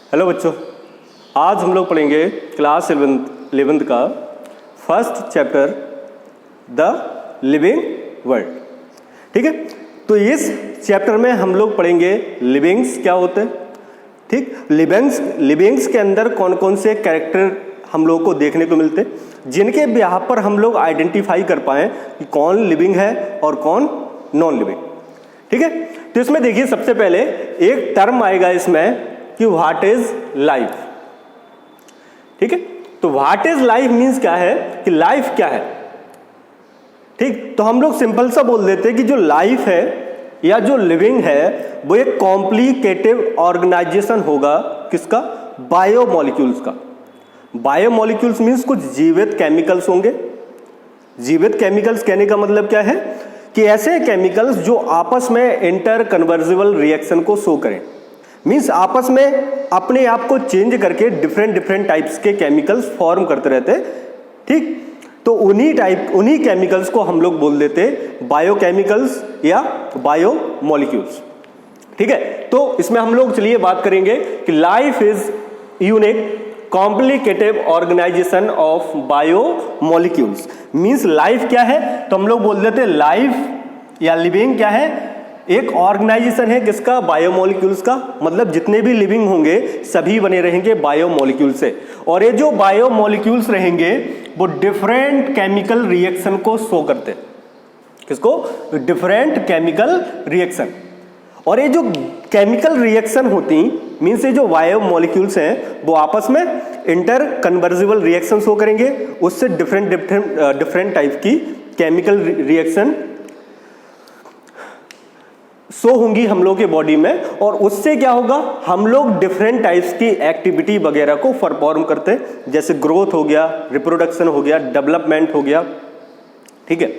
Hello बच्चों, आज हम लोग पढ़ेंगे क्लास 11th का first chapter the living world. ठीक है, तो इस चैप्टर में हम लोग पढ़ेंगे लिविंग्स क्या होते हैं। ठीक, लिविंग्स के अंदर कौन कौन से कैरेक्टर हम लोग को देखने को मिलते हैं, जिनके बिहाफ पर हम लोग आइडेंटिफाई कर पाएँ कि कौन लिविंग है और कौन नॉन लिविंग। ठीक है, तो इसमें देखिए सबसे पहले एक टर्म आएगा इसमें कि व्हाट इज लाइफ। ठीक है, तो व्हाट इज लाइफ मीन्स क्या है कि लाइफ क्या है। ठीक, तो हम लोग सिंपल सा बोल देते हैं कि जो लाइफ है या जो लिविंग है वो एक कॉम्प्लिकेटिव ऑर्गेनाइजेशन होगा। किसका? बायोमोलिक्यूल्स का। बायोमोलिक्यूल्स मीन्स कुछ जीवित केमिकल्स होंगे। जीवित केमिकल्स कहने का मतलब क्या है कि ऐसे केमिकल्स जो आपस में इंटर कन्वर्जिबल रिएक्शन को शो करें, मीन्स आपस में अपने आप को चेंज करके डिफरेंट टाइप्स के केमिकल्स फॉर्म करते रहते हैं। ठीक, तो उन्हीं केमिकल्स को हम लोग बोल देते बायोकेमिकल्स या बायोमोलिक्यूल्स। ठीक है, तो इसमें हम लोग चलिए बात करेंगे कि life is unique complicative organisation of biomolecules. Means life क्या है, तो हम लोग बोल देते हैं लाइफ या लिविंग क्या है, एक ऑर्गेनाइजेशन है। किसका? बायोमोलिक्यूल्स का। मतलब जितने भी लिविंग होंगे सभी बने रहेंगे बायोमोलिक्यूल से, और ये जो बायोमोलिक्यूल्स रहेंगे वो डिफरेंट केमिकल रिएक्शन को शो करते हैं। किसको? Different chemical reaction. और ये जो केमिकल रिएक्शन होती मीन्स ये जो बायोमोलिक्यूल्स हैं वो आपस में इंटर कन्वर्जिबल रिएक्शन शो करेंगे, उससे डिफरेंट टाइप की केमिकल रिएक्शन शो होंगी हम लोग के बॉडी में, और उससे क्या होगा, हम लोग डिफरेंट टाइप्स की एक्टिविटी वगैरह को परफॉर्म करते हैं, जैसे ग्रोथ हो गया, रिप्रोडक्शन हो गया, डेवलपमेंट हो गया। ठीक है,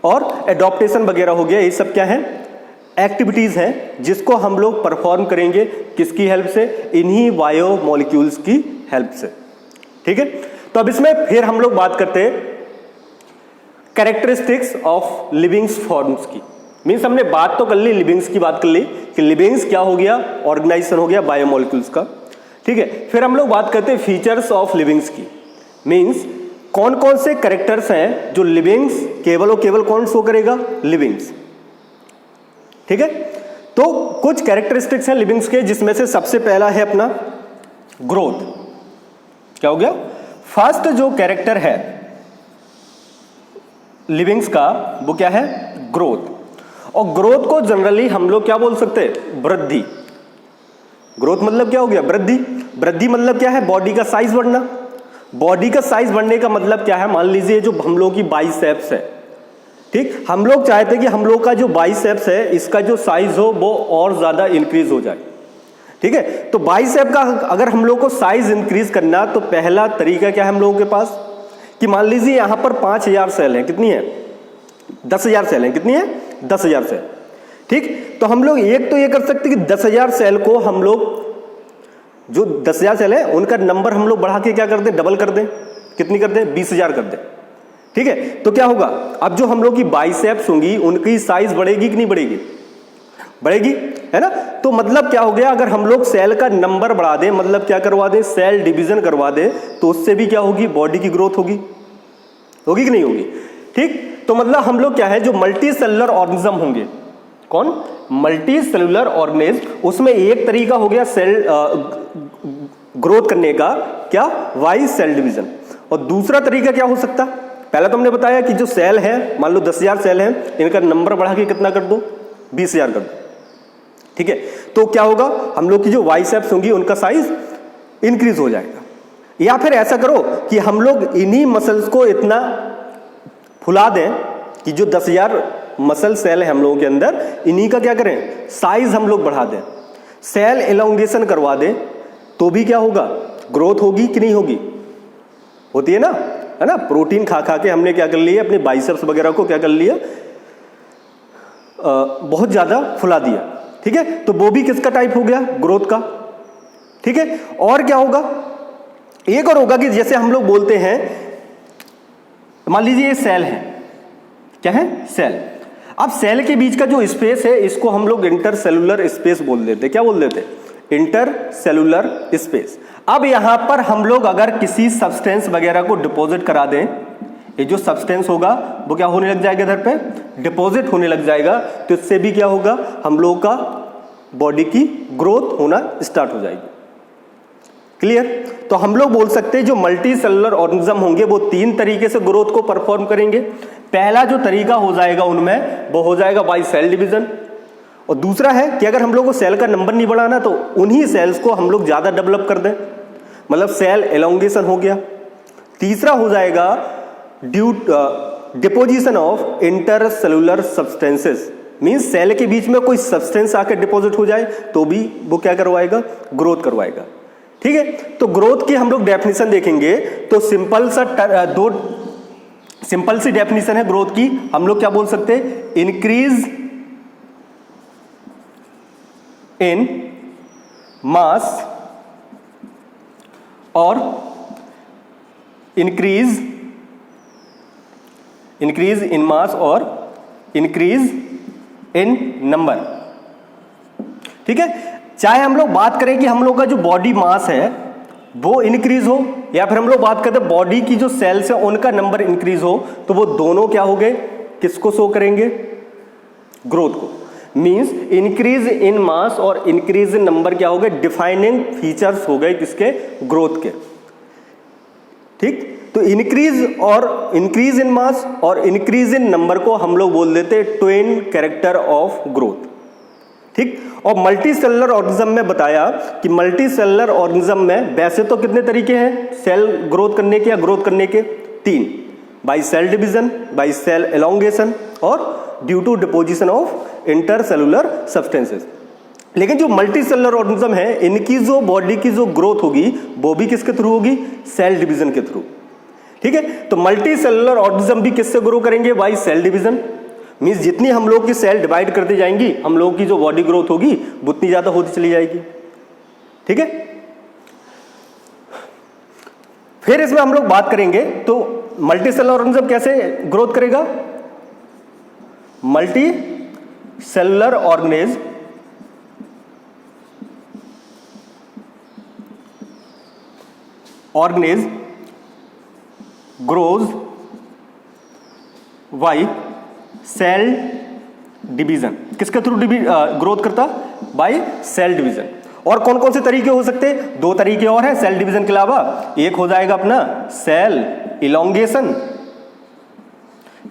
और एडॉप्टेशन वगैरह हो गया। ये सब क्या है? एक्टिविटीज हैं जिसको हम लोग परफॉर्म करेंगे। किसकी हेल्प से? इन्हीं बायोमोलिक्यूल्स की हेल्प से। ठीक है, तो अब इसमें फिर हम लोग बात करते हैं कैरेक्टरिस्टिक्स ऑफ लिविंग्स फॉर्म्स की। मीन्स हमने बात तो कर ली, लिविंग्स की बात कर ली कि लिविंग्स क्या हो गया, ऑर्गेनाइजेशन हो गया बायोमोलिक्यूल्स का। ठीक है, फिर हम लोग बात करते हैं फीचर्स ऑफ लिविंग्स की। मीन्स कौन कौन से कैरेक्टर्स हैं जो लिविंग्स केवल और केवल कौन शो करेगा? लिविंग्स। ठीक है, तो कुछ कैरेक्टरिस्टिक्स हैं लिविंग्स के, जिसमें से सबसे पहला है अपना ग्रोथ। क्या हो गया? फर्स्ट जो कैरेक्टर है लिविंग्स का वो क्या है? ग्रोथ। और ग्रोथ को जनरली हम लोग क्या बोल सकते हैं? वृद्धि। ग्रोथ मतलब क्या हो गया? वृद्धि। वृद्धि मतलब क्या है? बॉडी का साइज बढ़ना। बॉडी का साइज बढ़ने का मतलब क्या है? मान लीजिए जो हम लोग की बाइसेप्स है, ठीक, हम लोग चाहते हैं कि हम लोग का जो बाइसेप्स है इसका जो साइज हो वो और ज्यादा इंक्रीज हो जाए। ठीक है, तो बाइसेप का अगर हम लोग को साइज इंक्रीज करना, तो पहला तरीका क्या है हम लोगों के पास कि मान लीजिए यहां पर 5000 सेल है। कितनी है? 10,000 सेल है। कितनी है? 10,000 सेल। ठीक, तो हम लोग एक तो ये कर सकते हैं कि 10,000 सेल को हम लोग, जो 10,000 सेल है उनका नंबर हम लोग बढ़ा के क्या कर दें? डबल कर दें। कितनी कर दें? 20,000 कर दें। ठीक है, तो क्या होगा, अब जो हम लोग की बाइसेप्स होंगी उनकी साइज बढ़ेगी कि नहीं बढ़ेगी? बढ़ेगी, है ना। तो मतलब क्या हो गया, अगर हम लोग सेल का नंबर बढ़ा दें, मतलब क्या करवा दें? सेल डिवीजन करवा दें, तो उससे भी क्या होगी? बॉडी की ग्रोथ होगी। होगी कि नहीं होगी? ठीक, तो मतलब हम लोग क्या है, जो मल्टी सेलुलर ऑर्गेनिज्म होंगे, कौन? मल्टी सेलुलर ऑर्गेनिज्म, उसमें एक तरीका हो गया सेल ग्रोथ करने का, क्या? By cell division. और दूसरा तरीका क्या हो सकता? पहला तो हमने बताया कि जो सेल है, मान लो 10,000 सेल हैं, इनका नंबर बढ़ा के कितना कर दो? 20,000 कर दो। ठीक है, तो क्या होगा, हम लोग की जो बाइसेप्स होंगी उनका साइज इंक्रीज हो जाएगा। या फिर ऐसा करो कि हम लोग इन्हीं मसल्स को इतना फुला दें कि जो 10,000 मसल सेल है हम लोगों के अंदर, इन्हीं का क्या करें? साइज हम लोग बढ़ा दें, सेल एलोंगेशन करवा दें, तो भी क्या होगा? ग्रोथ होगी कि नहीं होगी? होती है ना, है ना। प्रोटीन खा खा के हमने क्या कर लिया, अपने बाइसेप्स वगैरह को क्या कर लिया? बहुत ज्यादा फुला दिया। ठीक है, तो वो भी किसका टाइप हो गया? ग्रोथ का। ठीक है, और क्या होगा? एक और होगा कि जैसे हम लोग बोलते हैं, मान लीजिए ये सेल है। क्या है? सेल। अब सेल के बीच का जो स्पेस है इसको हम लोग इंटरसेलुलर स्पेस बोल देते हैं। क्या बोल देते हैं? Inter cellular space. अब यहां पर हम लोग अगर किसी सब्सटेंस वगैरह को डिपॉजिट करा दें, ये जो सब्सटेंस होगा वो क्या होने लग जाएगा, इधर पे डिपॉजिट होने लग जाएगा, तो इससे भी क्या होगा, हम लोगों का बॉडी की ग्रोथ होना स्टार्ट हो जाएगी। क्लियर? तो हम लोग बोल सकते हैं जो मल्टी सेलुलर ऑर्गेनिज्म होंगे वो 3 तरीके से ग्रोथ को परफॉर्म करेंगे। पहला जो तरीका हो जाएगा उनमें वो हो जाएगा बाय सेल डिवीजन, और दूसरा है कि अगर हम लोग को सेल का नंबर नहीं बढ़ाना तो उन्हीं सेल्स को हम लोग ज्यादा डेवलप कर दें, मतलब सेल एलोंगेशन हो गया। तीसरा हो जाएगा due deposition of intercellular substances, means cell के बीच में कोई सब्सटेंस आकर डिपॉजिट हो जाए तो भी वो क्या करवाएगा, ग्रोथ करवाएगा। ठीक है, तो ग्रोथ की हम लोग डेफिनेशन देखेंगे तो सिंपल सी डेफिनेशन है ग्रोथ की। हम लोग क्या बोल सकते हैं, इंक्रीज इन मास और इंक्रीज इन मास और इंक्रीज इन नंबर। ठीक है, चाहे हम लोग बात करें कि हम लोग का जो बॉडी मास है वो इंक्रीज हो, या फिर हम लोग बात करते हैं बॉडी की जो सेल्स है उनका नंबर इंक्रीज हो, तो वो दोनों क्या हो गए, किसको शो करेंगे, ग्रोथ को। मींस इंक्रीज इन मास और इंक्रीज इन नंबर क्या हो गए, डिफाइनिंग फीचर्स हो गए किसके, ग्रोथ के। ठीक, तो इंक्रीज इन मास और इंक्रीज इन नंबर को हम लोग बोल देते हैं ट्विन कैरेक्टर ऑफ ग्रोथ। ठीक, और मल्टी सेलुलर ऑर्गेनिज्म में बताया कि मल्टी सेलुलर ऑर्गेनिज्म में वैसे तो कितने तरीके हैं सेल ग्रोथ करने के या ग्रोथ करने के, 3, by cell division, by cell elongation और due to deposition of intercellular substances. लेकिन जो मल्टी सेलुलर ऑर्गेनिज्म है इनकी जो बॉडी की जो ग्रोथ होगी वो भी किसके थ्रू होगी, सेल डिवीजन के थ्रू। ठीक है, तो मल्टी सेलुलर ऑर्गेनिज्म भी किससे ग्रो करेंगे, बाय सेल डिवीजन। मींस जितनी हम लोग की सेल डिवाइड करती जाएंगी हम लोगों की जो बॉडी ग्रोथ होगी उतनी ज्यादा होती चली जाएगी। ठीक है, फिर इसमें हम लोग बात करेंगे तो मल्टी सेलुलर ऑर्गेनिज्म कैसे ग्रोथ करेगा। Multicellular organism grows by cell division. किसके थ्रू ग्रोथ करता, बाय सेल डिवीजन। और कौन कौन से तरीके हो सकते हैं, 2 तरीके और हैं सेल डिवीजन के अलावा। एक हो जाएगा अपना सेल इलोंगेशन।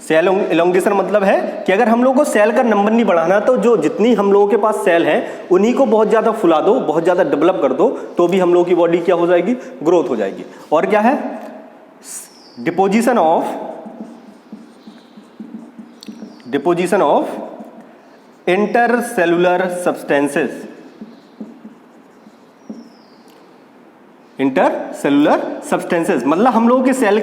सेल इलोंगेशन मतलब है कि अगर हम लोग को सेल का नंबर नहीं बढ़ाना तो जो जितनी हम लोगों के पास सेल है उन्हीं को बहुत ज्यादा फुला दो, बहुत ज्यादा डेवलप कर दो, तो भी हम लोगों की बॉडी क्या हो जाएगी, ग्रोथ हो जाएगी। और क्या है, deposition of intercellular substances. Intercellular substances मतलब हम लोगों के सेल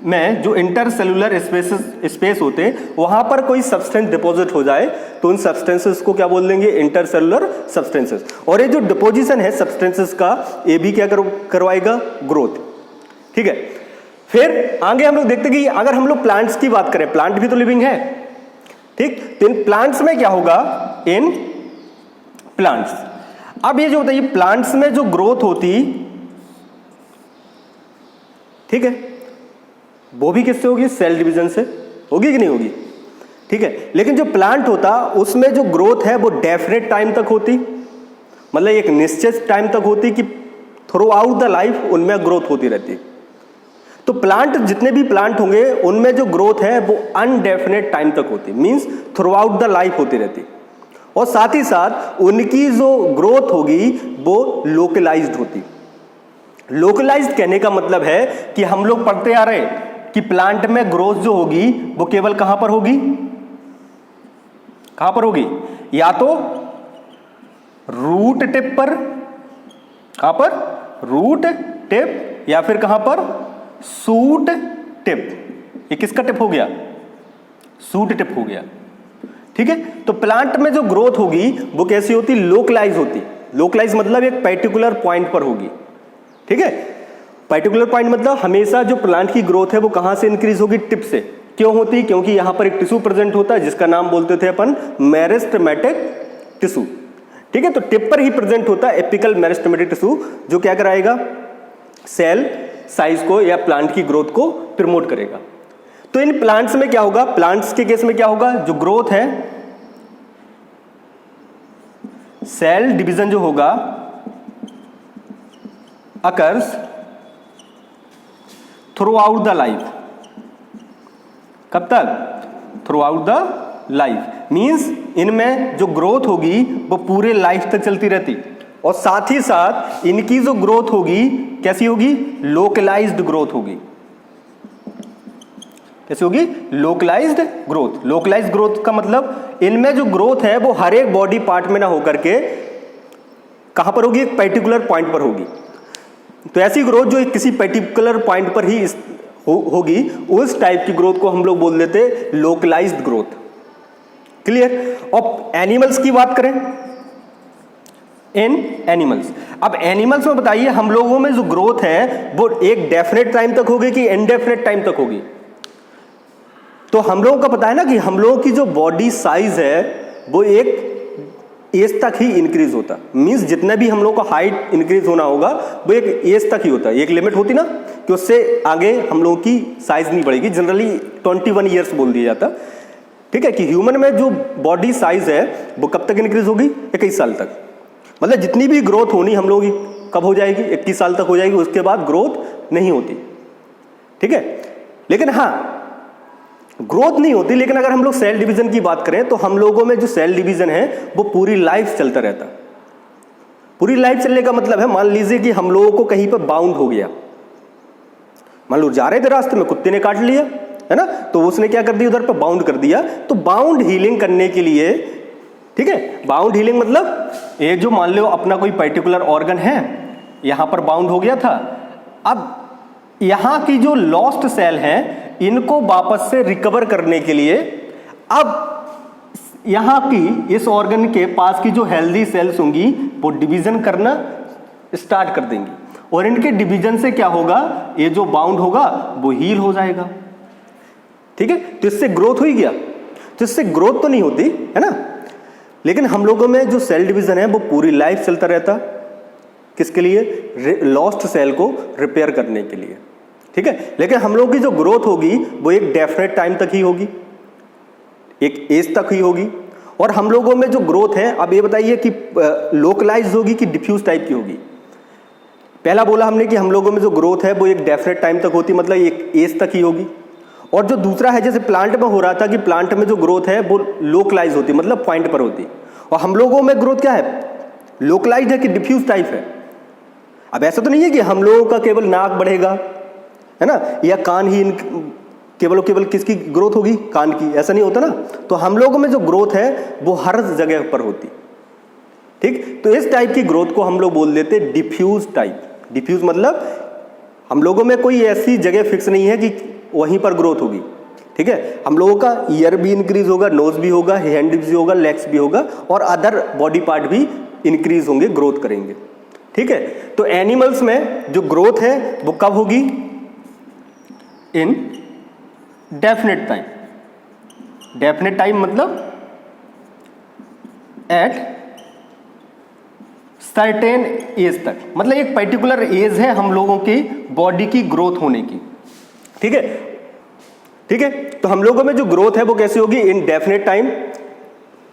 में जो इंटरसेलुलर स्पेस होते हैं वहां पर कोई सब्सटेंस डिपॉजिट हो जाए तो उन सब्सटेंसेस को क्या बोल देंगे, इंटरसेलुलर सब्सटेंसेस। और ये जो डिपोजिशन है सब्सटेंसेस का ये भी क्या करवाएगा, ग्रोथ। ठीक है, फिर आगे हम लोग देखते कि अगर हम लोग प्लांट्स की बात करें, प्लांट भी तो लिविंग है। ठीक, तो इन प्लांट्स में क्या होगा, इन प्लांट्स, अब ये जो होता है ये प्लांट्स में जो ग्रोथ होती, ठीक है, वो भी किससे होगी, सेल डिवीजन से होगी कि नहीं होगी। ठीक है, लेकिन जो प्लांट होता उसमें जो ग्रोथ है वो डेफिनेट टाइम तक होती, मतलब एक निश्चित टाइम तक होती कि थ्रू आउट द लाइफ उनमें ग्रोथ होती रहती। तो प्लांट जितने भी प्लांट होंगे उनमें जो ग्रोथ है वो अनडेफिनेट टाइम तक होती, means through out the life होती रहती। और साथ ही साथ उनकी जो ग्रोथ होगी वो लोकलाइज्ड होती। लोकलाइज्ड कहने का मतलब है कि हम लोग पढ़ते आ रहे कि प्लांट में ग्रोथ जो होगी वो केवल कहां पर होगी, कहां पर होगी, या तो रूट टिप पर, कहां पर, रूट टिप, या फिर कहां पर, सूट टिप। ये किसका टिप हो गया, सूट टिप हो गया। ठीक है, तो प्लांट में जो ग्रोथ होगी वो कैसी होती, लोकलाइज होती। लोकलाइज मतलब एक पर्टिकुलर पॉइंट पर होगी। ठीक है, पर्टिकुलर पॉइंट मतलब हमेशा जो प्लांट की ग्रोथ है वो कहां से इंक्रीज होगी, टिप से। क्यों होती, क्योंकि यहां पर एक टिश्यू प्रेजेंट होता है जिसका नाम बोलते थे अपन मेरिस्टेमेटिक टिश्यू। ठीक है, तो टिप पर ही प्रेजेंट होता है एपिकल मेरिस्टेमेटिक टिश्यू, जो क्या कराएगा, सेल साइज को या प्लांट की ग्रोथ को प्रमोट करेगा। तो इन प्लांट्स में क्या होगा, प्लांट्स के केस में क्या होगा, जो ग्रोथ है, सेल डिवीजन जो होगा occurs through out the life. कब तक, through out the life, means इनमें जो ग्रोथ होगी वो पूरे लाइफ तक चलती रहती, और साथ ही साथ इनकी जो ग्रोथ होगी कैसी होगी, लोकलाइज्ड ग्रोथ होगी। कैसी होगी, लोकलाइज्ड ग्रोथ। लोकलाइज्ड ग्रोथ का मतलब इनमें जो ग्रोथ है वो हर एक बॉडी पार्ट में ना होकर के कहां पर होगी, एक पर्टिकुलर पॉइंट पर होगी। तो ऐसी ग्रोथ जो किसी पर्टिकुलर पॉइंट पर ही होगी, उस टाइप की ग्रोथ को हम लोग बोल देते लोकलाइज्ड ग्रोथ। क्लियर। अब एनिमल्स की बात करें, इन एनिमल्स, अब एनिमल्स में बताइए हम लोगों में जो ग्रोथ है वो एक डेफिनेट टाइम तक होगी कि इनडेफिनेट टाइम तक होगी। तो हम लोगों का पता है ना कि हम लोगों की जो बॉडी साइज है वो एक एज तक ही इंक्रीज होता, मींस जितना भी हम लोग को हाइट इंक्रीज होना होगा वो एक एज तक ही होता है। एक लिमिट होती ना कि उससे आगे हम लोगों की साइज नहीं बढ़ेगी, जनरली 21 ईयर्स बोल दिया जाता। ठीक है, कि ह्यूमन में जो बॉडी साइज है वो कब तक इंक्रीज होगी, 21 साल तक। मतलब जितनी भी ग्रोथ होनी हम लोगों की कब हो जाएगी, 21 साल तक हो जाएगी, उसके बाद ग्रोथ नहीं होती। ठीक है, लेकिन हाँ ग्रोथ नहीं होती, लेकिन अगर हम लोग सेल डिवीजन की बात करें तो हम लोगों में जो सेल डिवीजन है वो पूरी लाइफ चलता रहता। पूरी लाइफ चलने का मतलब है, मान लीजिए कि हम लोगों को कहीं पर बाउंड हो गया, मान लो जा रहे थे रास्ते में, कुत्ते ने काट लिया, है ना, तो उसने क्या कर दिया, उधर पर बाउंड कर दिया। तो बाउंड हीलिंग करने के लिए, ठीक है, बाउंड हीलिंग मतलब ये जो मान लो अपना कोई पर्टिकुलर ऑर्गन है यहां पर बाउंड हो गया था, अब यहां की जो लॉस्ट सेल हैं इनको वापस से रिकवर करने के लिए अब यहां की इस ऑर्गन के पास की जो हेल्दी सेल्स होंगी वो डिवीजन करना स्टार्ट कर देंगी, और इनके डिवीजन से क्या होगा, ये जो बाउंड होगा वो हील हो जाएगा। ठीक है, तो इससे ग्रोथ हो गया। तो इससे ग्रोथ तो नहीं होती है ना, लेकिन हम लोगों में जो सेल डिवीजन है वो पूरी लाइफ चलता रहता। किसके लिए, लॉस्ट सेल को रिपेयर करने के लिए। ठीक है, लेकिन हम लोगों की जो ग्रोथ होगी वो एक डेफिनेट टाइम तक ही होगी, एक एज तक ही होगी। और हम लोगों में जो ग्रोथ है, अब ये बताइए कि लोकलाइज होगी कि डिफ्यूज टाइप की होगी। पहला बोला हमने कि हम लोगों में जो ग्रोथ है वो एक डेफिनेट टाइम तक होती, मतलब एक एज तक ही होगी। और जो दूसरा है, जैसे प्लांट में हो रहा था कि प्लांट में जो ग्रोथ है वो लोकलाइज होती, मतलब पॉइंट पर होती। और हम लोगों में ग्रोथ क्या है, लोकलाइज है कि डिफ्यूज टाइप है। अब ऐसा तो नहीं है कि हम लोगों का केवल नाक बढ़ेगा, है ना, या कान ही केवल किसकी ग्रोथ होगी, कान की, ऐसा नहीं होता ना। तो हम लोगों में जो ग्रोथ है वो हर जगह पर होती। ठीक, तो इस टाइप की ग्रोथ को हम लोग बोल देते डिफ्यूज टाइप। डिफ्यूज मतलब हम लोगों में कोई ऐसी जगह फिक्स नहीं है कि वहीं पर ग्रोथ होगी। ठीक है, हम लोगों का ईयर भी इंक्रीज होगा, नोज भी होगा, हैंड भी होगा, लेग्स भी होगा, और अदर बॉडी पार्ट भी इंक्रीज होंगे, ग्रोथ करेंगे। ठीक है, तो एनिमल्स में जो ग्रोथ है वो कब होगी, इन डेफिनेट टाइम। डेफिनेट टाइम मतलब एट सर्टेन एज तक, मतलब एक पर्टिकुलर एज है हम लोगों की बॉडी की ग्रोथ होने की। ठीक है, ठीक है, तो हम लोगों में जो ग्रोथ है वो कैसी होगी, इन डेफिनेट टाइम,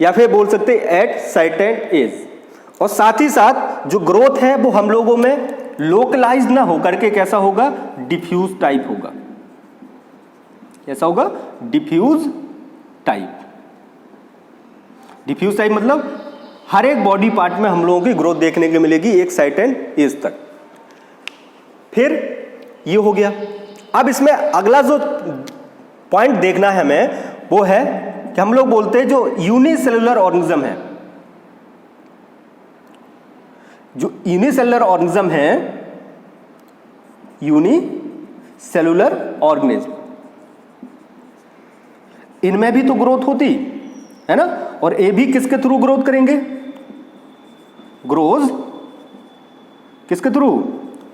या फिर बोल सकते एट सर्टेन एज। और साथ ही साथ जो ग्रोथ है वो हम लोगों में लोकलाइज ना होकर के कैसा होगा, डिफ्यूज टाइप होगा। कैसा होगा, डिफ्यूज टाइप। डिफ्यूज टाइप मतलब हर एक बॉडी पार्ट में हम लोगों की ग्रोथ देखने को मिलेगी एक सर्टेन एज तक। फिर ये हो गया। अब इसमें अगला जो पॉइंट देखना है हमें वो है कि हम लोग बोलते हैं जो यूनिसेलुलर ऑर्गेनिज्म है, जो यूनिसेलुलर ऑर्गेनिज्म है, यूनिसेलुलर ऑर्गेनिज्म, इनमें भी तो ग्रोथ होती है ना, और ये भी किसके थ्रू ग्रोथ करेंगे, ग्रोज किसके थ्रू,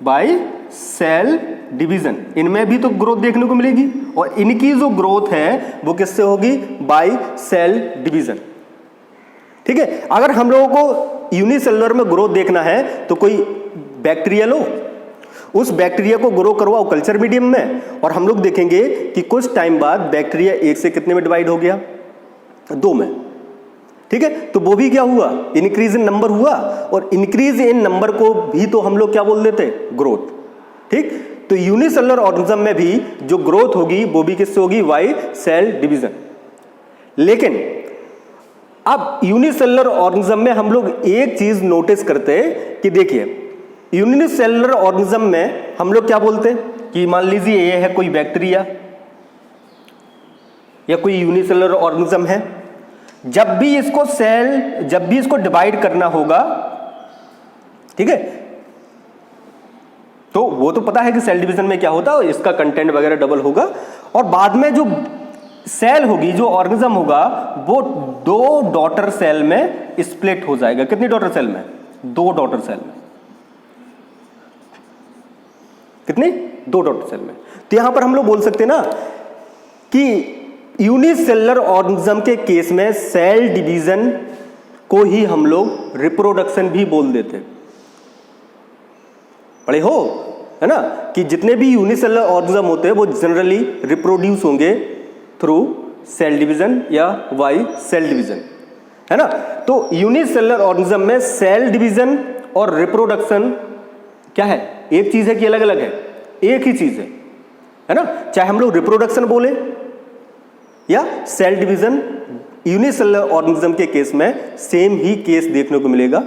बाय सेल डिवीजन। इनमें भी तो ग्रोथ देखने को मिलेगी, और इनकी जो ग्रोथ है वो किससे होगी, बाय सेल डिवीजन। ठीक है, अगर हम लोगों को यूनिसेलुलर में ग्रोथ देखना है तो कोई बैक्टीरिया लो, उस बैक्टीरिया को ग्रो करवाओ कल्चर मीडियम में, और हम लोग देखेंगे कि कुछ टाइम बाद बैक्टीरिया एक से कितने में डिवाइड हो गया, 2 में। ठीक है, तो वो भी क्या हुआ, इंक्रीज इन नंबर हुआ, और इंक्रीज इन नंबर को भी तो हम लोग क्या बोल देते, ग्रोथ। ठीक, तो यूनिसेलुलर ऑर्गेनिज्म में भी जो ग्रोथ होगी वो भी किससे होगी, बाय सेल डिवीजन। लेकिन अब यूनिसेलुलर ऑर्गेनिज्म में हम लोग एक चीज नोटिस करते हैं कि देखिए यूनिसेलुलर ऑर्गेनिज्म में हम लोग क्या बोलते हैं कि मान लीजिए ये है कोई बैक्टीरिया या कोई यूनिसेलुलर ऑर्गेनिज्म है, जब भी इसको डिवाइड करना होगा, ठीक है, तो वो तो पता है कि सेल डिवीजन में क्या होता है, इसका कंटेंट वगैरह डबल होगा, और बाद में जो सेल होगी, जो ऑर्गेनिज्म होगा, वो 2 डॉटर सेल में स्प्लिट हो जाएगा। कितनी डॉटर सेल में, 2 डॉटर सेल में। कितनी, 2 डॉटर सेल में। तो यहां पर हम लोग बोल सकते हैं ना कि यूनिसेलुलर ऑर्गेनिज्म के केस में सेल डिवीजन को ही हम लोग रिप्रोडक्शन भी बोल देते, पढ़े हो, है ना, कि जितने भी यूनिसेलुलर ऑर्गेनिज्म होते हैं वो जनरली रिप्रोड्यूस होंगे थ्रू सेल डिवीजन या बाय सेल डिवीजन, है ना। तो यूनिसेलुलर ऑर्गेनिज्म में सेल डिवीजन और रिप्रोडक्शन क्या है, एक चीज है कि अलग अलग है, एक ही चीज है ना। चाहे हम लोग रिप्रोडक्शन बोले या सेल डिवीजन, यूनिसेलुलर ऑर्गेनिज्म के केस में सेम ही केस देखने को मिलेगा।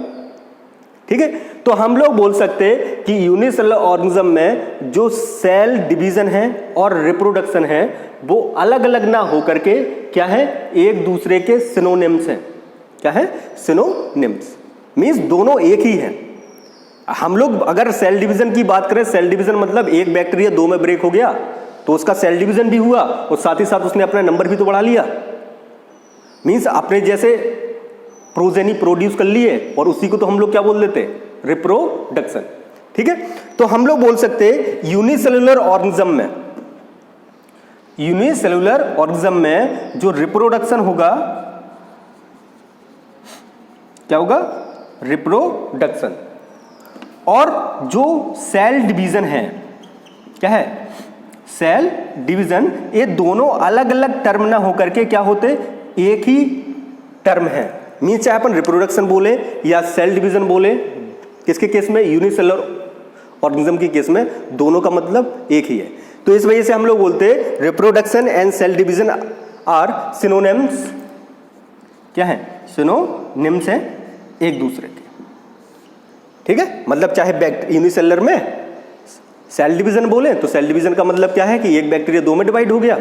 ठीक है, तो हम लोग बोल सकते हैं कि यूनिसेलुलर ऑर्गेनिज्म में जो सेल डिवीजन है और रिप्रोडक्शन है वो अलग अलग ना होकर के क्या है, एक दूसरे के सिनोनिम्स हैं। क्या है, सिनोनिम्स, मींस दोनों एक ही हैं। हम लोग अगर सेल डिवीजन की बात करें, सेल डिवीजन मतलब एक बैक्टीरिया 2 में ब्रेक हो गया तो उसका सेल डिवीजन भी हुआ, और साथ ही साथ उसने अपना नंबर भी तो बढ़ा लिया, मींस अपने जैसे प्रोजेनी प्रोड्यूस कर लिए, और उसी को तो हम लोग क्या बोल देते, रिप्रोडक्शन। ठीक है, तो हम लोग बोल सकते हैं यूनिसेलुलर ऑर्गेनिज्म में जो रिप्रोडक्शन होगा, क्या होगा, रिप्रोडक्शन, और जो सेल डिवीजन है, क्या है, सेल डिवीजन, ये दोनों अलग अलग टर्म ना होकर के क्या होते, एक ही टर्म है। मींस चाहे अपन रिप्रोडक्शन बोले या सेल डिवीजन बोले, किसके केस में, यूनिसेलुलर ऑर्गेनिज्म के केस में दोनों का मतलब एक ही है। तो इस वजह से हम लोग बोलते हैं reproduction and cell division are synonyms. क्या है, सिनोनिम्स है एक दूसरे के। ठीक है, मतलब चाहे यूनिसेलुलर में सेल डिवीजन बोले तो सेल डिवीजन का मतलब क्या है कि एक बैक्टीरिया 2 में डिवाइड हो गया,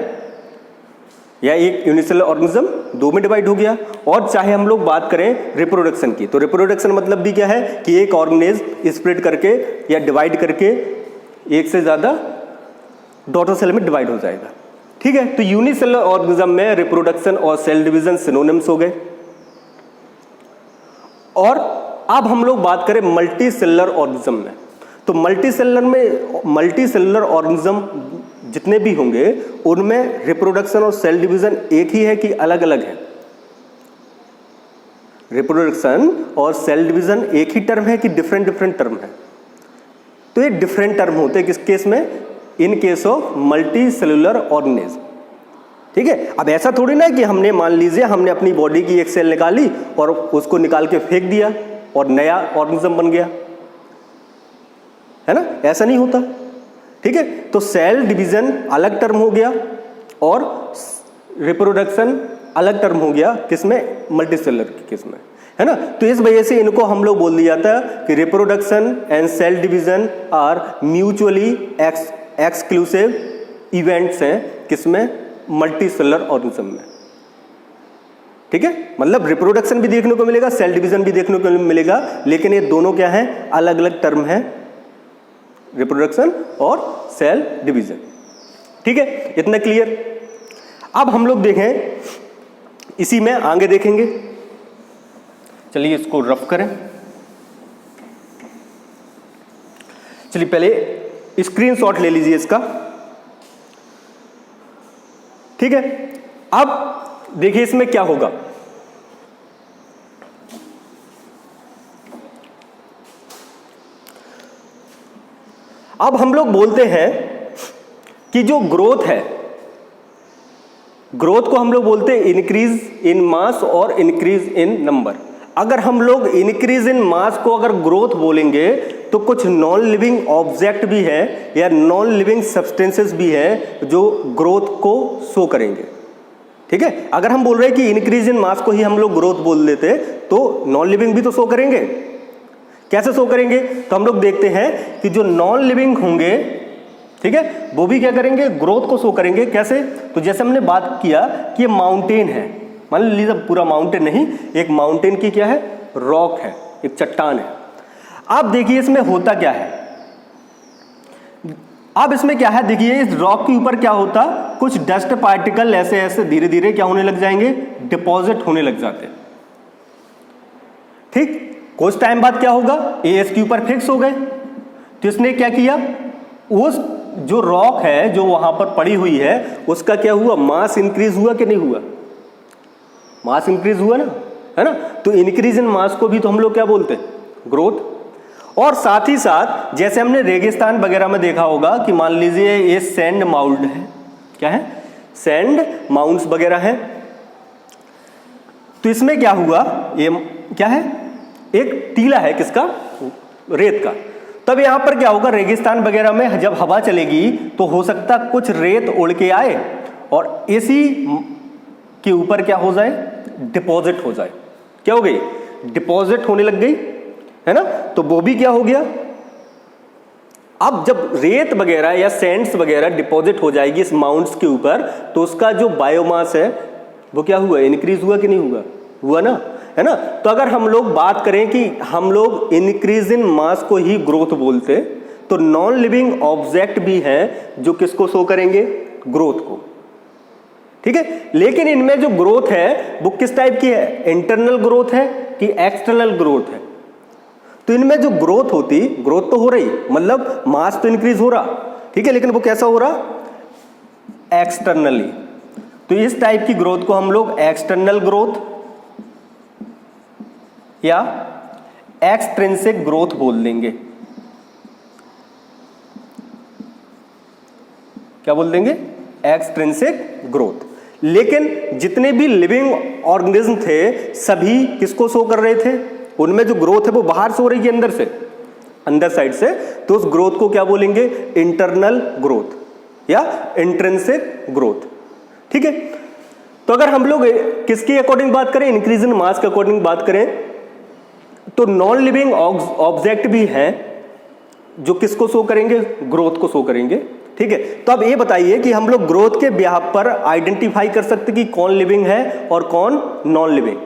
या एक यूनिसेलुलर ऑर्गेनिज्म 2 में डिवाइड हो गया। और चाहे हम लोग बात करें रिप्रोडक्शन की, तो रिप्रोडक्शन मतलब भी क्या है कि एक ऑर्गेनिज्म स्प्लिट करके या डिवाइड करके एक से ज्यादा डॉटर सेल में डिवाइड हो जाएगा। ठीक है, तो यूनिसेलुलर ऑर्गेनिज्म में रिप्रोडक्शन और सेल डिवीजन सिनोनिम्स हो गए। और अब हम लोग बात करें मल्टीसेलुलर ऑर्गेनिज्म में, तो मल्टीसेलुलर ऑर्गेनिज्म जितने भी होंगे उनमें रिप्रोडक्शन और सेल डिवीजन एक ही है कि अलग अलग है, रिप्रोडक्शन और सेल डिवीजन एक ही टर्म है कि डिफरेंट टर्म है। तो ये डिफरेंट टर्म होते हैं किस केस में, in case of multicellular organism. ठीक है, अब ऐसा थोड़ी ना कि हमने मान लीजिए हमने अपनी बॉडी की एक सेल निकाली और उसको निकाल के फेंक दिया और नया ऑर्गेनिज्म बन गया, है ना, ऐसा नहीं होता। ठीक है, तो सेल डिवीजन अलग टर्म हो गया और रिप्रोडक्शन अलग टर्म हो गया, किसमें, मल्टीसेलुलर के केस में, है ना। तो इस वजह से इनको हम लोग बोल दिया जाता है कि reproduction and cell division are mutually exclusive events हैं, किसमें, मल्टीसेलुलर ऑर्गेनिज्म में। ठीक है, मतलब रिप्रोडक्शन भी देखने को मिलेगा, सेल डिवीजन भी देखने को मिलेगा, लेकिन ये दोनों क्या है, अलग अलग टर्म है, रिप्रोडक्शन और सेल डिवीजन। ठीक है, इतना क्लियर। अब हम लोग देखें, इसी में आगे देखेंगे, चलिए इसको रफ करें। चलिए पहले स्क्रीनशॉट ले लीजिए इसका। ठीक है, अब देखिए इसमें क्या होगा। अब हम लोग बोलते हैं कि जो ग्रोथ है, ग्रोथ को हम लोग बोलते हैं इंक्रीज इन मास और इंक्रीज इन नंबर। अगर हम लोग इंक्रीज इन मास को अगर ग्रोथ बोलेंगे तो कुछ नॉन लिविंग ऑब्जेक्ट भी है या नॉन लिविंग सब्सटेंसेस भी है जो ग्रोथ को शो करेंगे। ठीक है, अगर हम बोल रहे हैं कि इंक्रीज इन मास को ही हम लोग ग्रोथ बोल देते तो नॉन लिविंग भी तो शो करेंगे। कैसे शो करेंगे? तो हम लोग देखते हैं कि जो नॉन लिविंग होंगे, ठीक है, वो भी क्या करेंगे? ग्रोथ को शो करेंगे। कैसे? तो जैसे हमने बात किया कि ये माउंटेन है, मान लीजिए पूरा माउंटेन नहीं, एक माउंटेन की क्या है? रॉक है, एक चट्टान है। आप देखिए इसमें होता क्या है, अब इसमें क्या है देखिए, इस रॉक के ऊपर क्या होता, कुछ डस्ट पार्टिकल ऐसे ऐसे धीरे धीरे क्या होने लग जाएंगे? डिपॉजिट होने लग जाते। ठीक, कुछ टाइम बाद क्या होगा? ये इसके ऊपर फिक्स हो गए। तो इसने क्या किया, उस जो रॉक है जो वहां पर पड़ी हुई है उसका क्या हुआ? मास इंक्रीज हुआ कि नहीं हुआ? मास इंक्रीज हुआ ना, है ना। तो इंक्रीज इन मास को भी तो हम लोग क्या बोलते हैं? ग्रोथ। और साथ ही साथ जैसे हमने रेगिस्तान वगैरह में देखा होगा कि मान लीजिए ये सैंड माउंड है, क्या है? सैंड माउंट्स वगैरह है। तो इसमें क्या हुआ, ये क्या है? एक टीला है, किसका? रेत का। तब यहां पर क्या होगा, रेगिस्तान वगैरह में जब हवा चलेगी तो हो सकता कुछ रेत उड़ के आए और इसी के ऊपर क्या हो जाए? डिपॉजिट हो जाए। क्या हो गई? डिपॉजिट होने लग गई, है ना। तो वो भी क्या हो गया, अब जब रेत वगैरह या सैंड्स वगैरह डिपॉजिट हो जाएगी इस माउंट्स के ऊपर तो उसका जो बायोमास है वो क्या हुआ? इंक्रीज हुआ कि नहीं हुआ? हुआ ना, है ना। तो अगर हम लोग बात करें कि हम लोग इंक्रीज इन मास को ही ग्रोथ बोलते, तो नॉन लिविंग ऑब्जेक्ट भी हैं जो किसको शो करेंगे? ग्रोथ को। ठीक है, लेकिन इनमें जो ग्रोथ है वो किस टाइप की है? इंटरनल ग्रोथ है कि एक्सटर्नल ग्रोथ है? तो इनमें जो ग्रोथ होती, ग्रोथ तो हो रही, मतलब मास तो इंक्रीज हो रहा, ठीक है, लेकिन वो कैसा हो रहा? एक्सटर्नली। तो इस टाइप की ग्रोथ को हम लोग एक्सटर्नल ग्रोथ या एक्सट्रिंसिक ग्रोथ बोल देंगे। क्या बोल देंगे? Extrinsic growth. लेकिन जितने भी लिविंग ऑर्गेनिज्म थे सभी किसको शो कर रहे थे? उनमें जो ग्रोथ है वो बाहर से हो रही है, अंदर से, अंदर साइड से। तो उस ग्रोथ को क्या बोलेंगे? इंटरनल ग्रोथ या इंट्रिंसिक ग्रोथ। ठीक है, तो अगर हम लोग किसके अकॉर्डिंग बात करें? इंक्रीज इन मास के अकॉर्डिंग बात करें तो नॉन लिविंग ऑब्जेक्ट भी हैं जो किसको शो करेंगे? ग्रोथ को शो करेंगे। ठीक है, तो अब ये बताइए कि हम लोग ग्रोथ के बिहाफ पर आइडेंटिफाई कर सकते कि कौन लिविंग है और कौन नॉन लिविंग?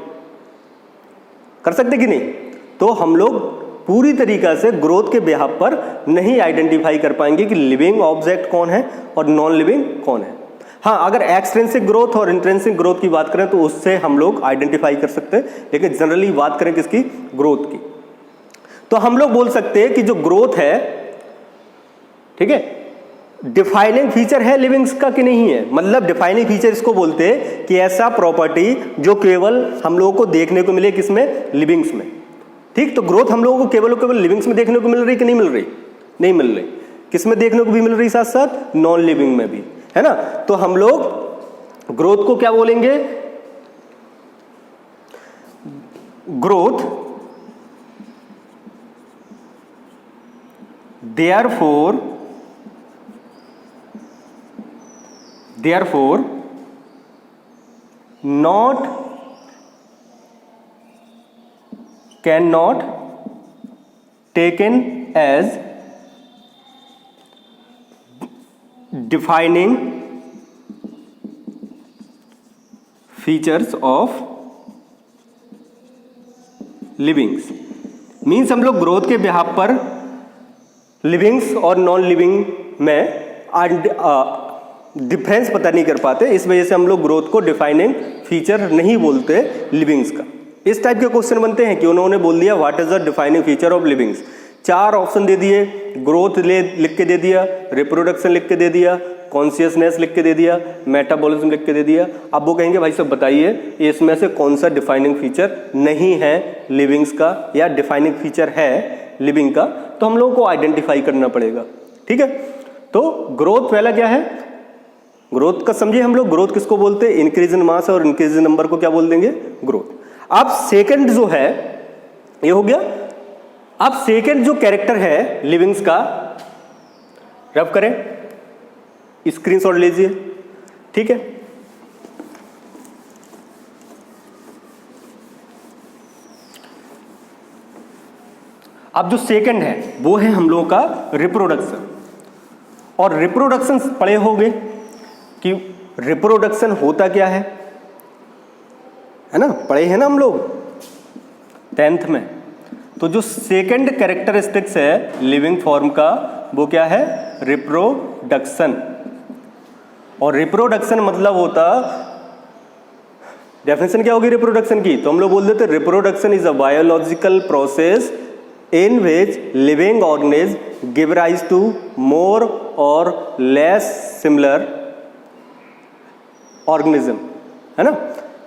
कर सकते कि नहीं? तो हम लोग पूरी तरीका से ग्रोथ के बिहाफ पर नहीं आइडेंटिफाई कर पाएंगे कि लिविंग ऑब्जेक्ट कौन है और नॉन लिविंग कौन है। हाँ, अगर एक्सट्रिंसिक ग्रोथ और इंट्रिंसिक ग्रोथ की बात करें तो उससे हम लोग आइडेंटिफाई कर सकते हैं, लेकिन जनरली बात करें किसकी? ग्रोथ की। तो हम लोग बोल सकते हैं कि जो ग्रोथ है, ठीक है, डिफाइनिंग फीचर है लिविंग्स का कि नहीं है? मतलब डिफाइनिंग फीचर इसको बोलते हैं कि ऐसा प्रॉपर्टी जो केवल हम लोगों को देखने को मिले किसमें? लिविंग्स में। ठीक, तो ग्रोथ हम लोगों को केवल लिविंग्स में देखने को मिल रही कि नहीं मिल रही? नहीं मिल रही। किस में देखने को भी मिल रही? साथ साथ नॉन लिविंग में भी, है ना। तो हम लोग ग्रोथ को क्या बोलेंगे? Growth therefore cannot taken as defining features of livings। Means हम लोग ग्रोथ के बिहाफ पर लिविंग्स और नॉन लिविंग में डिफरेंस पता नहीं कर पाते, इस वजह से हम लोग ग्रोथ को डिफाइनिंग फीचर नहीं बोलते लिविंग्स का। इस टाइप के क्वेश्चन बनते हैं कि उन्होंने बोल दिया what is the defining feature of livings, 4 option दे दिए, ग्रोथ लिख के दे दिया, रिप्रोडक्शन लिख के दे दिया, कॉन्शियसनेस लिख के दे दिया, मेटाबॉलिज्म लिख के दे दिया। अब वो कहेंगे भाई सब बताइए इसमें से कौन सा डिफाइनिंग फीचर नहीं है लिविंग्स का या डिफाइनिंग फीचर है लिविंग का, तो हम लोगों को आइडेंटिफाई करना पड़ेगा। ठीक है। तो ग्रोथ पहला क्या है, ग्रोथ का समझिए हम लोग, ग्रोथ किसको बोलते हैं, इंक्रीज इन मास और इंक्रीज इन नंबर को क्या बोल देंगे, ग्रोथ। अब सेकंड जो है ये हो गया। अब सेकंड जो कैरेक्टर है लिविंग्स का, रब करें, स्क्रीनशॉट लीजिए, ठीक है। अब जो सेकंड है वो है हम लोगों का रिप्रोडक्शन। और रिप्रोडक्शन पढ़े होंगे कि रिप्रोडक्शन होता क्या है ना, पढ़े हैं ना हम लोग 10th में। तो जो सेकंड कैरेक्टरिस्टिक्स है लिविंग फॉर्म का वो क्या है, रिप्रोडक्शन। और रिप्रोडक्शन मतलब होता, डेफिनेशन क्या होगी रिप्रोडक्शन की, तो हम लोग बोल देते reproduction is a biological process in which living organisms give rise to more or less similar organism, है ना।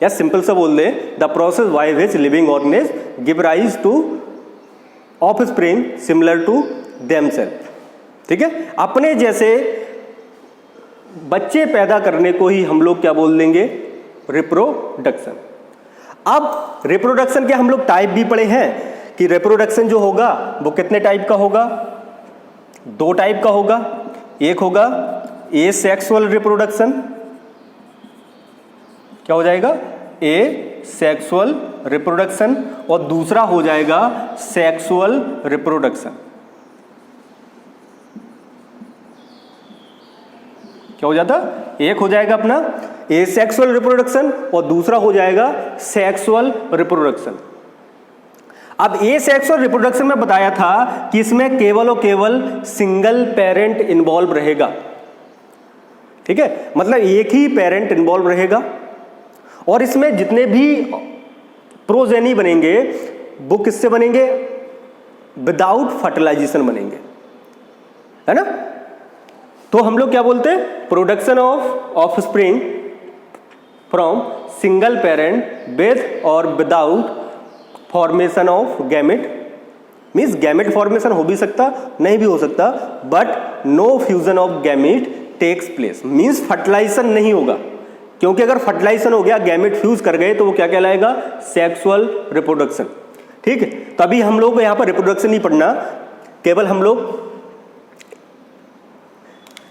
या सिंपल सा बोल दे, the process by which living organism give rise to offspring similar to themselves, ठीक है। अपने जैसे बच्चे पैदा करने को ही हम लोग क्या बोल देंगे, रिप्रोडक्शन। अब रिप्रोडक्शन के हम लोग टाइप भी पढ़े हैं कि रिप्रोडक्शन जो होगा वो कितने टाइप का होगा, 2 टाइप का होगा। एक होगा एसेक्सुअल रिप्रोडक्शन, क्या हो जाएगा, एसेक्सुअल रिप्रोडक्शन, और दूसरा हो जाएगा सेक्सुअल रिप्रोडक्शन। क्या हो जाता, एक हो जाएगा अपना एसेक्सुअल रिप्रोडक्शन और दूसरा हो जाएगा सेक्सुअल रिप्रोडक्शन। अब एसेक्सुअल रिप्रोडक्शन में बताया था कि इसमें केवल और केवल सिंगल पेरेंट इन्वॉल्व रहेगा, ठीक है, मतलब एक ही पेरेंट इन्वॉल्व रहेगा। और इसमें जितने भी प्रोजेनी बनेंगे वो किससे बनेंगे, विदाउट फर्टिलाइजेशन बनेंगे, है ना। तो हम लोग क्या बोलते हैं, production of offspring from single parent with और without formation of gamete, means gamete formation हो भी सकता, नहीं भी हो सकता, but no fusion of gamete takes place, means fertilisation नहीं होगा। क्योंकि अगर फर्टिलाइजेशन हो गया, गैमेट फ्यूज कर गए, तो वो क्या कहलाएगा, सेक्सुअल रिप्रोडक्शन, ठीक है। तभी हम लोग यहां पर रिप्रोडक्शन नहीं पढ़ना, केवल हम लोग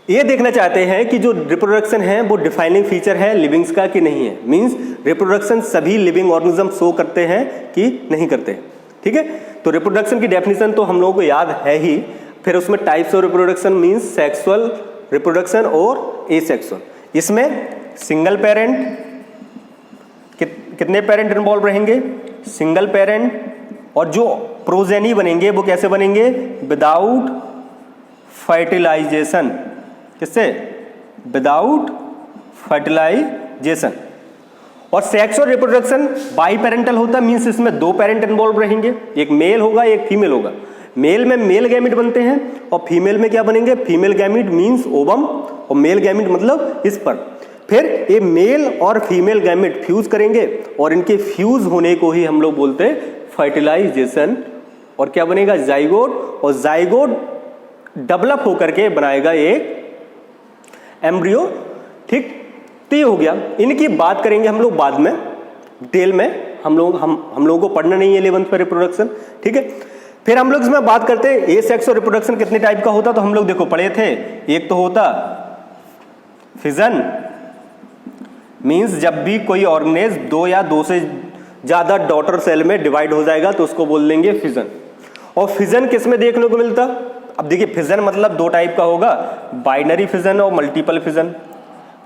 ये देखना चाहते हैं कि जो रिप्रोडक्शन है वो डिफाइनिंग फीचर है लिविंग्स का कि नहीं है। मींस रिप्रोडक्शन सभी लिविंग ऑर्गेनिज्म शो करते हैं कि नहीं करते हैं, ठीक है। तो रिप्रोडक्शन की डेफिनेशन तो हम लोगों को याद है ही, फिर उसमें types of reproduction means sexual reproduction और एसेक्सुअल। इसमें सिंगल पेरेंट, कितने पेरेंट इन्वॉल्व रहेंगे, सिंगल पेरेंट, और जो प्रोजेनी बनेंगे वो कैसे बनेंगे, विदाउट फर्टिलाइजेशन, किससे, विदाउट फर्टिलाइजेशन। और सेक्सुअल रिप्रोडक्शन बाई पेरेंटल होता है, मीन्स इसमें 2 पेरेंट इन्वॉल्व रहेंगे, एक मेल होगा एक फीमेल होगा। मेल में मेल गैमिट बनते हैं और फीमेल में क्या बनेंगे, फीमेल गैमिट मीन्स ओवम, और मेल गैमिट मतलब इस पर। फिर ये मेल और फीमेल गैमिट फ्यूज करेंगे और इनके फ्यूज होने को ही हम लोग बोलते हैं फर्टिलाइजेशन। और क्या बनेगा, जाइगोट, और जाइगोट डेवलप होकर के बनाएगा एक एम्ब्रियो, ठीक। तो ये हो गया। इनकी बात करेंगे हम लोग बाद में डिटेल में, हम लोगों को पढ़ना नहीं है 11th पे रिप्रोडक्शन, ठीक है। फिर हम लोग इसमें बात करते हैं एसेक्सुअल रिप्रोडक्शन कितने टाइप का होता, तो हम लोग देखो पढ़े थे, एक तो होता फिजन, मींस जब भी कोई ऑर्गेनिज्म 2 या 2 से ज्यादा डॉटर सेल में डिवाइड हो जाएगा तो उसको बोल देंगे फिजन। और फिजन किस में देखने को मिलता, अब देखिए फिजन मतलब 2 टाइप का होगा, बाइनरी फिजन और मल्टीपल फिजन।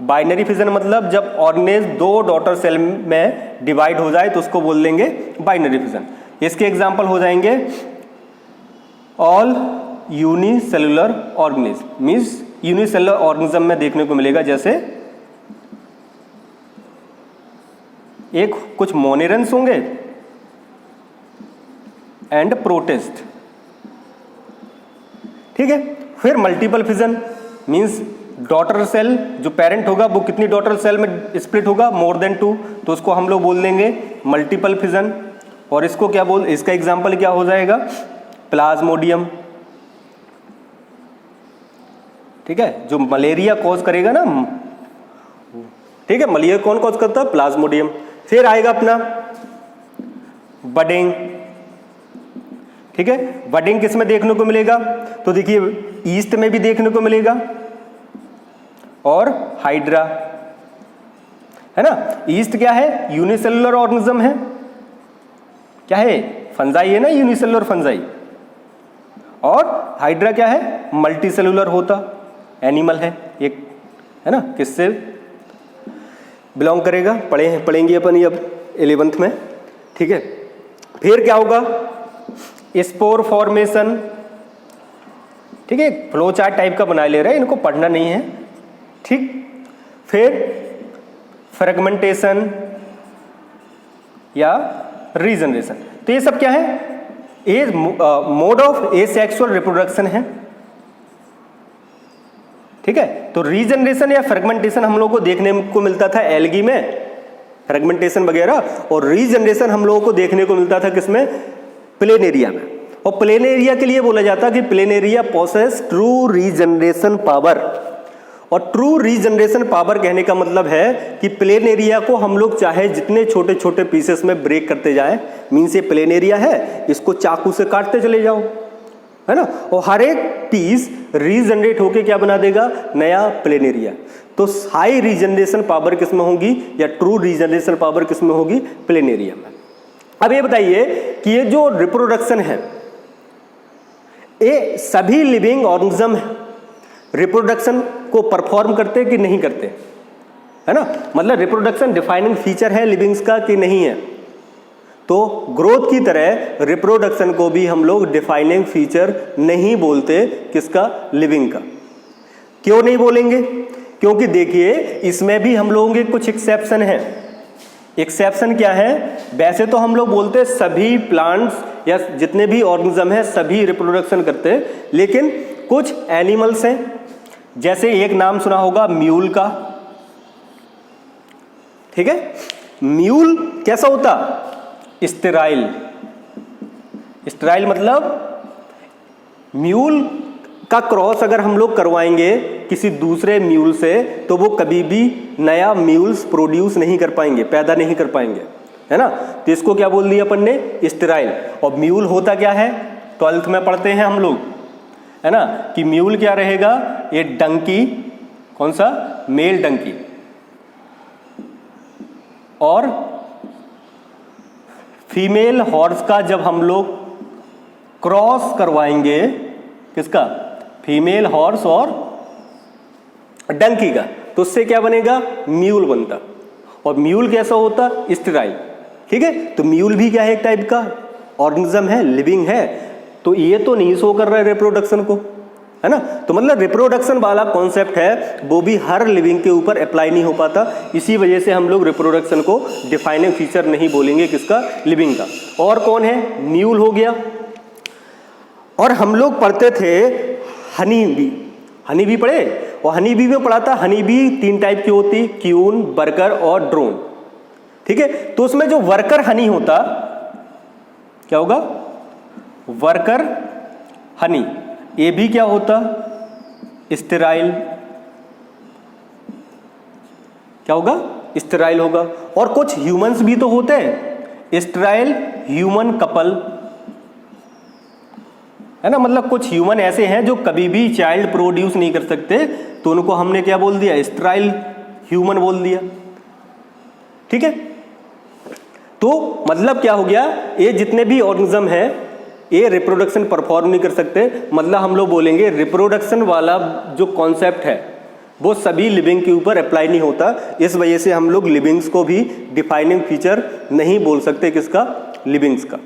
बाइनरी फिजन मतलब जब ऑर्गेनिज्म 2 डॉटर सेल में डिवाइड हो जाए तो उसको बोल देंगे बाइनरी फिजन। इसके एग्जांपल हो जाएंगे all unicellular organism, means unicellular organism में देखने को मिलेगा, जैसे एक कुछ मोनेरन्स होंगे एंड प्रोटिस्ट, ठीक है। फिर multiple fission means daughter cell जो पेरेंट होगा वो कितनी डॉटर सेल में स्प्लिट होगा, मोर देन 2, तो उसको हम लोग बोल देंगे मल्टीपल फिजन। और इसको क्या बोल, इसका एग्जांपल क्या हो जाएगा, प्लाज्मोडियम, ठीक है, जो मलेरिया कॉज करेगा ना, ठीक है, मलेरिया कौन कॉज करता है? प्लाज्मोडियम। फिर आएगा अपना बडिंग, ठीक है, बडिंग किस में देखने को मिलेगा? तो देखिए ईस्ट में भी देखने को मिलेगा और हाइड्रा, है ना। ईस्ट क्या है? यूनिसेलुलर ऑर्गेनिज्म है, क्या है? फंजाई है ना, यूनिसेलुलर फंजाई। और हाइड्रा क्या है? मल्टी सेलुलर होता एनिमल है एक, है ना, किससे बिलोंग करेगा? पढ़ेंगे अपन ये अब 11th में, ठीक है। फिर क्या होगा? स्पोर फॉर्मेशन, ठीक है, फ्लो चार्ट टाइप का बना ले रहे हैं, इनको पढ़ना नहीं है, ठीक। फिर फ्रेगमेंटेशन या रीजनरेशन। तो ये सब क्या है? ये मोड ऑफ एसेक्सुअल रिप्रोडक्शन है, ठीक है। तो रीजनरेशन या फ्रेगमेंटेशन हम लोगों को देखने को मिलता था एल्गी में, फ्रेगमेंटेशन वगैरह, और रीजनरेशन हम लोगों को देखने को मिलता था किसमें? प्लेनेरिया में। और प्लेनेरिया के लिए बोला जाता है कि planaria possess true regeneration power. और ट्रू रीजनरेशन पावर कहने का मतलब है कि प्लेनेरिया को हम लोग चाहे जितने छोटे छोटे पीसेस में ब्रेक करते जाएं, मीन्स ये प्लेनेरिया है, इसको चाकू से काटते चले जाओ, है ना, और हर एक पीस रीजनरेट होके क्या बना देगा? नया प्लेनेरिया। तो हाई रीजनरेशन पावर किसमें होगी या ट्रू रीजनरेशन पावर किसमें होगी? प्लेनेरिया में। अब ये बताइए कि ये जो रिप्रोडक्शन है, ये सभी लिविंग ऑर्गेनिज्म रिप्रोडक्शन को परफॉर्म करते कि नहीं करते, है ना, मतलब रिप्रोडक्शन डिफाइनिंग फीचर है लिविंग्स का कि नहीं है? तो ग्रोथ की तरह रिप्रोडक्शन को भी हम लोग डिफाइनिंग फीचर नहीं बोलते, किसका? लिविंग का। क्यों नहीं बोलेंगे? क्योंकि देखिए इसमें भी हम लोगों के कुछ एक्सेप्शन है। एक्सेप्शन क्या है? वैसे तो हम लोग बोलते हैं सभी प्लांट्स या जितने भी ऑर्गेनिज्म हैं सभी रिप्रोडक्शन करते हैं, लेकिन कुछ एनिमल्स हैं, जैसे एक नाम सुना होगा म्यूल का, ठीक है। म्यूल कैसा होता? स्टेराइल। स्टेराइल मतलब म्यूल का क्रॉस अगर हम लोग करवाएंगे किसी दूसरे म्यूल से तो वो कभी भी नया म्यूल्स प्रोड्यूस नहीं कर पाएंगे, पैदा नहीं कर पाएंगे, है ना। तो इसको क्या बोल दिया अपन ने? स्टेराइल। और म्यूल होता क्या है? 12th में पढ़ते हैं हम लोग, है ना, कि म्यूल क्या रहेगा? ये डंकी, कौन सा? मेल डंकी। और फीमेल हॉर्स का जब हम लोग क्रॉस करवाएंगे, किसका? फीमेल हॉर्स और डंकी का, तो उससे क्या बनेगा? म्यूल बनता। और म्यूल कैसा होता? स्टेराइल, ठीक है। तो म्यूल भी क्या है? एक टाइप का ऑर्गेनिज्म है, लिविंग है। तो ये तो नहीं शो कर रहा है रिप्रोडक्शन को, है ना। तो मतलब रिप्रोडक्शन वाला कॉन्सेप्ट है वो भी हर लिविंग के ऊपर अप्लाई नहीं हो पाता, इसी वजह से हम लोग रिप्रोडक्शन को डिफाइनिंग फीचर नहीं बोलेंगे, किसका? लिविंग का। और कौन है? म्यूल हो गया। और हम लोग पढ़ते थे हनी बी, हनी बी पढ़े, और हनी बी में पढ़ा था हनी बी 3 टाइप की होती, क्यून, वर्कर और ड्रोन, ठीक है। तो उसमें जो वर्कर हनी होता, क्या होगा? वर्कर हनी। ये भी क्या होता? स्टेराइल। क्या होगा? स्टेराइल होगा। और कुछ ह्यूमंस भी तो होते हैं, स्टेराइल ह्यूमन कपल, है ना, मतलब कुछ ह्यूमन ऐसे हैं जो कभी भी चाइल्ड प्रोड्यूस नहीं कर सकते, तो उनको हमने क्या बोल दिया? स्टेराइल ह्यूमन बोल दिया, ठीक है। तो मतलब क्या हो गया? ये जितने भी ऑर्गेनिज्म हैं ये रिप्रोडक्शन परफॉर्म नहीं कर सकते, मतलब हम लोग बोलेंगे रिप्रोडक्शन वाला जो कॉन्सेप्ट है वो सभी लिविंग के ऊपर अप्लाई नहीं होता। इस वजह से हम लोग लिविंग्स को भी डिफाइनिंग फीचर नहीं बोल सकते, किसका? लिविंग्स का,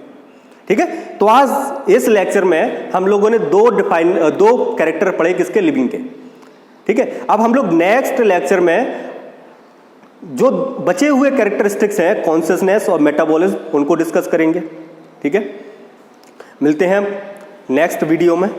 ठीक है। तो आज इस लेक्चर में हम लोगों ने दो कैरेक्टर पढ़े, किसके? लिविंग के, ठीक है। अब हम लोग नेक्स्ट लेक्चर में जो बचे हुए कैरेक्टरिस्टिक्स हैं, कॉन्शियसनेस और मेटाबॉलिज्म, उनको डिस्कस करेंगे, ठीक है। मिलते हैं नेक्स्ट वीडियो में।